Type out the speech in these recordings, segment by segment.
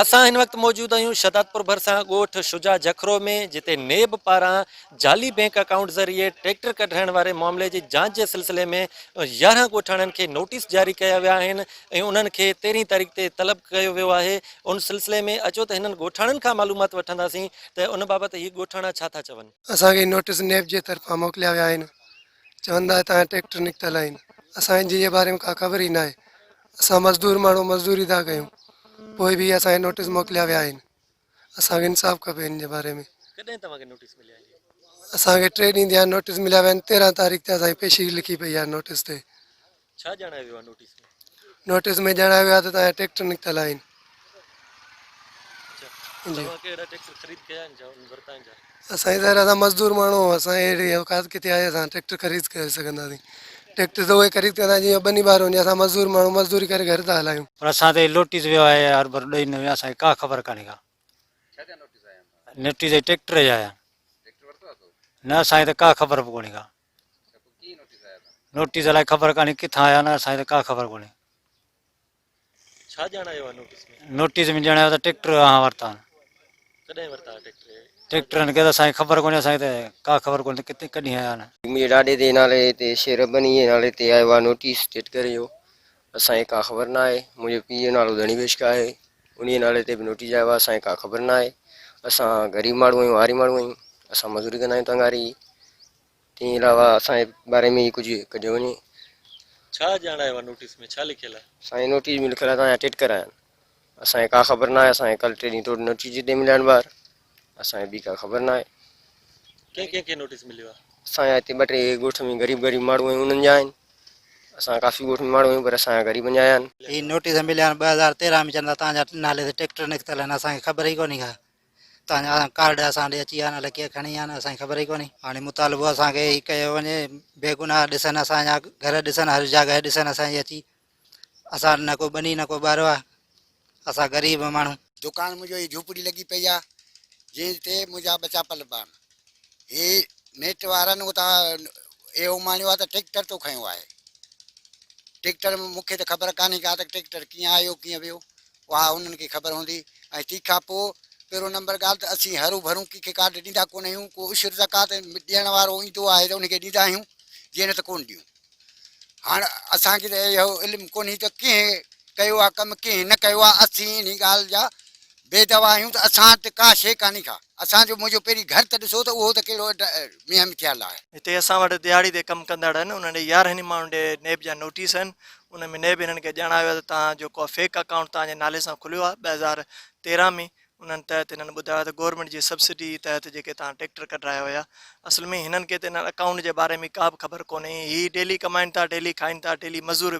असां हिन वक़्तु मौजूद आहियूं शहदादपुर भरिसां ॻोठ शुजा जखरो में, जिते नेब पारां जाली बैंक अकाउंट ज़रिए ट्रैक्टर कढाइण वारे मामले जी जांच जे सिलसिले में 11 ॻोठाणनि खे नोटिस जारी कया विया आहिनि ऐं उन्हनि खे 13 तारीख़ ते तलब कयो वियो आहे। उन सिलसिले में अचो त हिननि ॻोठाणनि खां मालूमात वठंदासीं त उन बाबति ही ॻोठाणा छा था चवनि। असांखे नोटिस नेब जे तरफ़ां मोकिलिया विया आहिनि। चवंदा तव्हां ट्रैक्टर निकितल आहिनि। असांखे जे बारे में का ख़बर ई न आहे। असां मज़दूर माण्हू मज़दूरी था कयूं, पोइ बि असांखे नोटिस मोकिलिया विया आहिनि। असांखे इंसाफ़ खपे हिन जे बारे में। कॾहिं तव्हांखे नोटिस मिलिया आहे? असांखे 3 ॾींहं थिया नोटिस मिलिया विया आहिनि। 13 तारीख़ ते असांजी पेशी लिखी पई आहे नोटिस ते। छा ॼाणायो वियो आहे नोटिस में? नोटिस में ॼाणायो वियो आहे त तव्हांजा ट्रैक्टर निकितल आहिनि। तव्हांखे अहिड़ा ट्रैक्टर ख़रीद कया आहिनि छा वरिता आहिनि छा? असांजी तरह असां मज़दूर माण्हू असांजे अहिड़ी औकात किथे आहे असां ट्रैक्टर ख़रीद करे सघंदासीं। ट्रैक्टर त उहे ख़रीद कंदा जीअं ॿनी ॿार वञे। असां मज़दूर माण्हू मज़दूरी करे घर था हलायूं। पर असां ते नोटिस वियो आहे हर बार ॾेई न विया, असांखे का ख़बर कान्हे का। नोटिस ट्रैक्टर जा आया न, असांखे त का ख़बर बि कोन्हे का। नोटिस अलाए ख़बर कान्हे किथां आया न, असांखे त का ख़बर कोन्हे। छा ॼाणायो आहे नोटिस में? नोटिस में ॼाणायो त ट्रैक्टर वरिता आहिनि। कॾहिं वरिता ट्रैक्टर? ट्रैक्टरनि खे त असांखे ख़बर कोन्हे, असांखे त का ख़बर कोन्हे किथे कॾहिं आया न। मुंहिंजे ॾाॾे जे नाले ते शेरबनी जे नाले ते आयो आहे नोटिस ट्रैक्टर जो। असांखे का ख़बर न आहे। मुंहिंजे पीउ जो नालो धणी बेशका आहे, उन नाले ते बि नोटिस आयो आहे। असांखे का ख़बर न आहे। असां ग़रीब माण्हू आहियूं, आरी माण्हू आहियूं। असां मज़ूरी कंदा आहियूं तंगारी। तंहिं अलावा असांजे बारे में कुझु कढियो वञे। छा ॼाणायो आहे नोटिस में? छा लिखियलु आहे? असांजी नोटिस में लिखियलु आहे तव्हांजा ट्रैक्टर आहिनि। असांखे का ख़बर न आहे। असांखे कल्ह 3 ॾींहं नोटिस ते मिलिया आहिनि ॿार। असांखे ॿी का ख़बर न आहे। कंहिंखे नोटिस मिलियो आहे? असांजा हिते 2-3 ॻोठ में ग़रीब माण्हू आहियूं, उन्हनि जा आहिनि। असां काफ़ी ॻोठ में माण्हू आहियूं, पर असांजा ग़रीबनि जा आहिनि। ही नोटिस मिलिया आहिनि 2013 में, चवंदा तव्हांजा नाले ते ट्रैक्टर निकितल आहिनि। असांखे ख़बर ई कोन्हे का। तव्हांजा कार्ड असां ॾे अची विया आहिनि, अलाए कीअं खणी विया आहिनि, असांखे ख़बर ई कोन्हे। हाणे मुतालबो असांखे ही कयो वञे, बेगुनाह ॾिसनि असांजा घर ॾिसनि, हर जॻह ॾिसनि असांजी अची। असां न को ॿनी न को ॿारो आहे। असां ग़रीब माण्हू। दुकान मुंहिंजो ही झूपड़ी लॻी पई आहे, जंहिं ते मुंहिंजा बचा पलबा आहिनि। ही नेट वारनि उतां हे उमाणियो आहे त ट्रैक्टर तो खयो आहे। ट्रैक्टर मूंखे त ख़बर कान्हे का त ट्रैक्टर कीअं आयो कीअं वियो, उहा उन्हनि खे ख़बर हूंदी। ऐं तंहिंखां पोइ पहिरों नंबर ॻाल्हि त असीं हरू भरूं कंहिंखे कार्ड ॾींदा कोन आहियूं। को उशिर ज़कात ॾियण वारो ईंदो आहे त उनखे ॾींदा आहियूं, जीअं न त कोन ॾियूं। हाणे असांखे त इहो इल्मु कोन्हे त कीअं कयो आहे कमु, कीअं न कयो आहे। असीं इन ॻाल्हि जा बेदवा आहियूं त असां वटि का शइ कान्हे का। असांजो मुंहिंजो पहिरीं घर त ॾिसो त उहो त कहिड़ो मींहं में थियलु आहे। हिते असां वटि दिहाड़ी ते कमु कंदड़ आहिनि, उन्हनि 11 माण्हुनि ॾे नेब जा नोटिस आहिनि। उन में नेब हिननि खे ॼाणायो आहे त तव्हां जेको आहे फेक अकाउंट तव्हांजे नाले सां खुलियो आहे 2013 में। उन्हनि तहत हिननि ॿुधायो त गवर्नमेंट जी सब्सिडी तहत जेके तव्हां ट्रैक्टर कढाया हुया, असल में हिननि खे त हिन अकाउंट जे बारे में का बि ख़बर कोन्हे। ही डेली कमाइनि था, डेली खाइनि था, डेली मज़ूर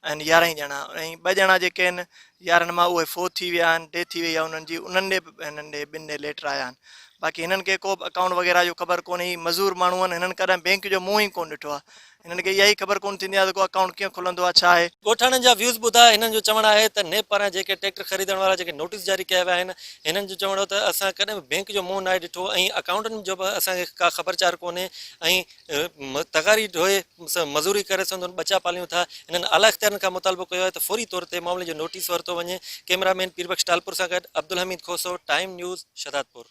आहिनि 11 ॼणा। ऐं 2 ॼणा जेके आहिनि 11 मां उहे फोत थी विया आहिनि, डेथ थी वई आहे उन्हनि जी। उन्हनि ॾे हिननि ॾे 2 ॾे लेटर आया आहिनि। बाक़ी हिननि खे को बि अकाउंट वग़ैरह जो ख़बर कोन्हे। मज़ूर माण्हू आहिनि, हिननि कॾहिं बैंक जो मुंहुं ई कोन ॾिठो आहे। हिननि खे इहा ई ख़बर कोन थींदी आहे त को अकाउंट कीअं खुलंदो आहे, छा आहे। ॻोठाणनि जा व्यूज़ ॿुधा। हिननि जो चवणु आहे त नेब पारां जेके ट्रैक्टर ख़रीदण वारा जेके नोटिस जारी कया विया आहिनि, हिननि जो चवणो त असां कॾहिं बि बैंक जो मुंहुं न आहे ॾिठो ऐं अकाउंटनि जो बि असांखे का ख़बरचार कोन्हे। ऐं तगारी ढोए मज़ूरी करे संदुनि बचा पालियूं था। हिननि आला इख़्तियारनि खां मुतालबो कयो आहे त फौरी तौर ते मामले जो नोटिस वरितो वञे। कैमरामैन पीरबख्श टालपुर सां गॾु अब्दुल हमीद खोसो, टाइम न्यूज़, शहदादपुर।